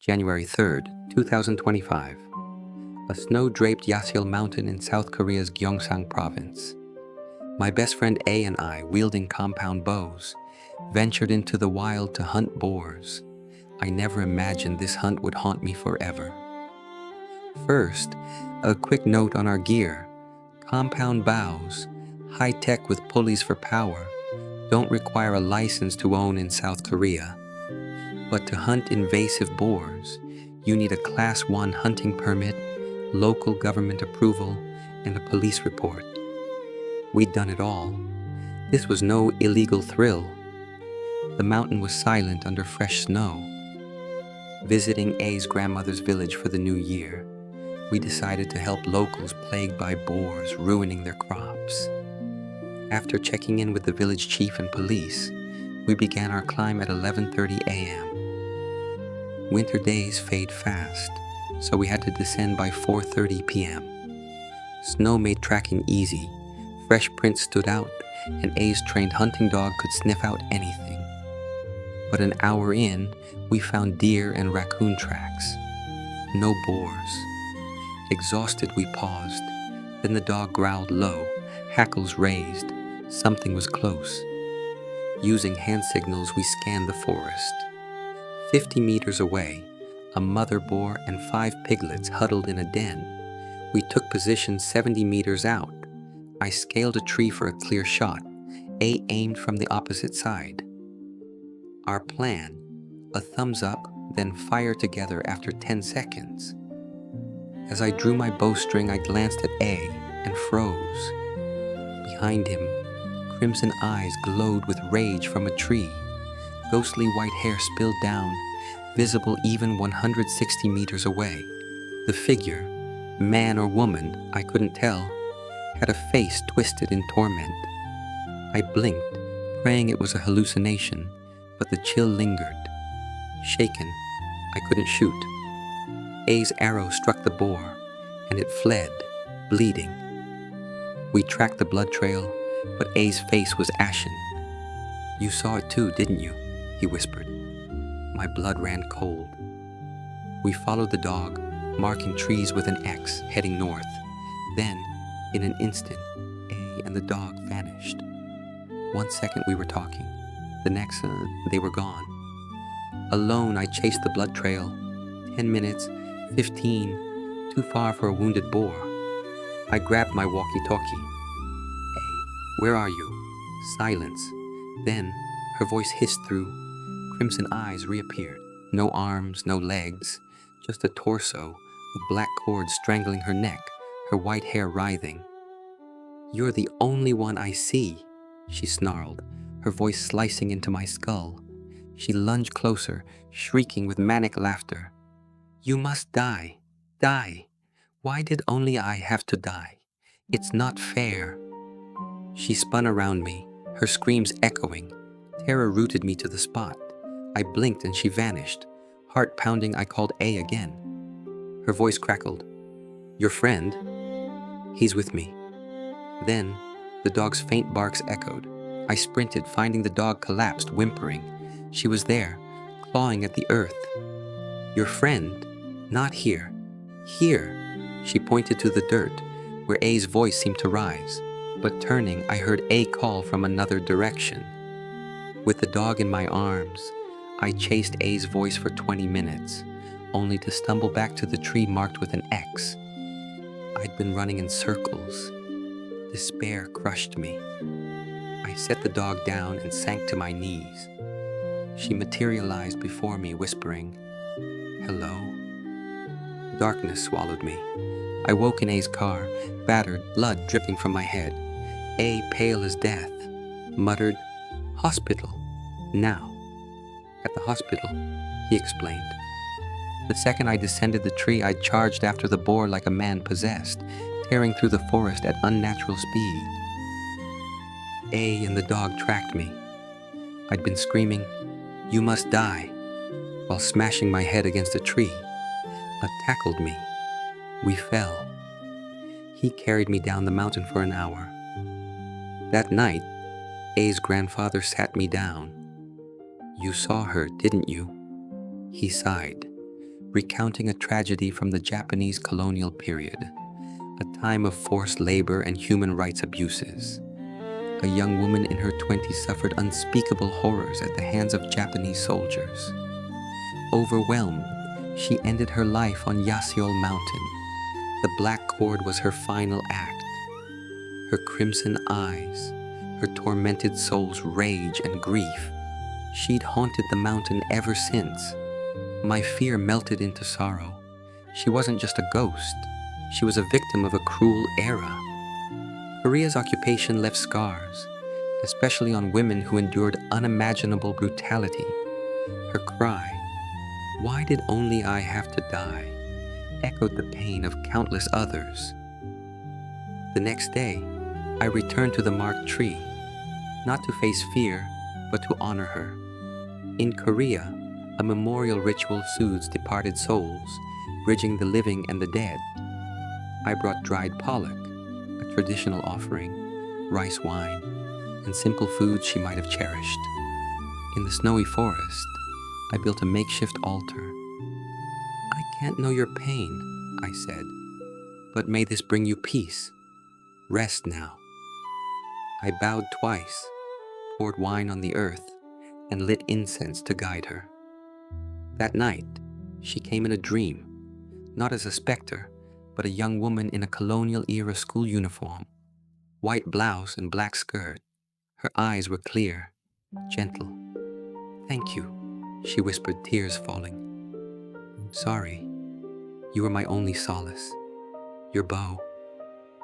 January 3rd, 2025. A snow-draped Yaseol mountain in South Korea's Gyeongsang province. My best friend A and I, wielding compound bows, ventured into the wild to hunt boars. I never imagined this hunt would haunt me forever. First, a quick note on our gear. Compound bows, high-tech with pulleys for power, don't require a license to own in South Korea. But to hunt invasive boars, you need a Class 1 hunting permit, local government approval, and a police report. We'd done it all. This was no illegal thrill. The mountain was silent under fresh snow. Visiting A's grandmother's village for the new year, we decided to help locals plagued by boars ruining their crops. After checking in with the village chief and police, we began our climb at 11:30 a.m. Winter days fade fast, so we had to descend by 4:30 p.m. Snow made tracking easy, fresh prints stood out, and A's trained hunting dog could sniff out anything. But an hour in, we found deer and raccoon tracks. No boars. Exhausted, we paused. Then the dog growled low, hackles raised. Something was close. Using hand signals, we scanned the forest. 50 meters away, a mother boar and 5 piglets huddled in a den. We took position 70 meters out. I scaled a tree for a clear shot. A aimed from the opposite side. Our plan, a thumbs up, then fire together after 10 seconds. As I drew my bowstring, I glanced at A and froze. Behind him, crimson eyes glowed with rage from a tree. Ghostly white hair spilled down, visible even 160 meters away. The figure, man or woman, I couldn't tell, had a face twisted in torment. I blinked, praying it was a hallucination, but the chill lingered. Shaken, I couldn't shoot. A's arrow struck the boar, and it fled, bleeding. We tracked the blood trail, but A's face was ashen. "You saw it too, didn't you?" he whispered. My blood ran cold. We followed the dog, marking trees with an X, heading north. Then, in an instant, A and the dog vanished. 1 second we were talking. The next, they were gone. Alone, I chased the blood trail. 10 minutes, 15, too far for a wounded boar. I grabbed my walkie-talkie. "A, where are you?" Silence. Then, her voice hissed through. Crimson eyes reappeared. No arms, no legs, just a torso, a black cord strangling her neck, her white hair writhing. "You're the only one I see," she snarled, her voice slicing into my skull. She lunged closer, shrieking with manic laughter. "You must die. Die. Why did only I have to die? It's not fair." She spun around me, her screams echoing. Terror rooted me to the spot. I blinked and she vanished. Heart pounding, I called A again. Her voice crackled. "Your friend?" "He's with me." Then, the dog's faint barks echoed. I sprinted, finding the dog collapsed, whimpering. She was there, clawing at the earth. "Your friend? Not here. Here." She pointed to the dirt, where A's voice seemed to rise. But turning, I heard A call from another direction. With the dog in my arms, I chased A's voice for 20 minutes, only to stumble back to the tree marked with an X. I'd been running in circles. Despair crushed me. I set the dog down and sank to my knees. She materialized before me, whispering, "Hello?" Darkness swallowed me. I woke in A's car, battered, blood dripping from my head. A, pale as death, muttered, "Hospital, now." "At the hospital," he explained. The second I descended the tree, I charged after the boar like a man possessed, tearing through the forest at unnatural speed. A and the dog tracked me. I'd been screaming, "You must die," while smashing my head against a tree. A tackled me. We fell. He carried me down the mountain for an hour. That night, A's grandfather sat me down. "You saw her, didn't you?" He sighed. recounting a tragedy from the Japanese colonial period, a time of forced labor and human rights abuses. A young woman in her 20s suffered unspeakable horrors at the hands of Japanese soldiers. Overwhelmed, she ended her life on Yaseol Mountain. The black cord was her final act. Her crimson eyes, her tormented soul's rage and grief. She'd haunted the mountain ever since. My fear melted into sorrow. She wasn't just a ghost. She was a victim of a cruel era. Korea's occupation left scars, especially on women who endured unimaginable brutality. Her cry, "Why did only I have to die?" echoed the pain of countless others. The next day, I returned to the marked tree, not to face fear, but to honor her. In Korea, a memorial ritual soothes departed souls, bridging the living and the dead. I brought dried pollock, a traditional offering, rice wine, and simple foods she might have cherished. In the snowy forest, I built a makeshift altar. "I can't know your pain," I said, "but may this bring you peace. Rest now." I bowed twice, poured wine on the earth, and lit incense to guide her. That night, she came in a dream, not as a specter, but a young woman in a colonial-era school uniform, white blouse and black skirt. Her eyes were clear, gentle. "Thank you," she whispered, tears falling. "Sorry, you were my only solace. Your bow,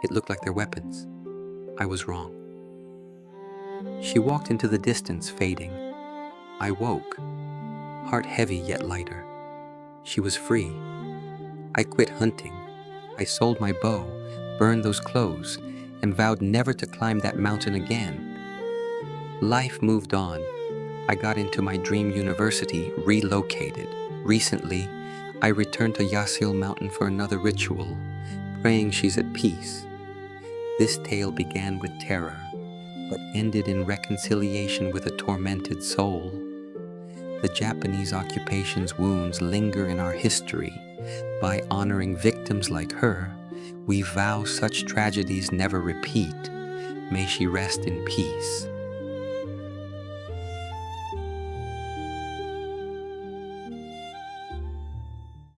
it looked like their weapons. I was wrong." She walked into the distance, fading. I woke, heart heavy yet lighter. She was free. I quit hunting. I sold my bow, burned those clothes, and vowed never to climb that mountain again. Life moved on. I got into my dream university, relocated. Recently, I returned to Yaseol Mountain for another ritual, praying she's at peace. This tale began with terror, but ended in reconciliation with a tormented soul. The Japanese occupation's wounds linger in our history. By honoring victims like her, we vow such tragedies never repeat. May she rest in peace.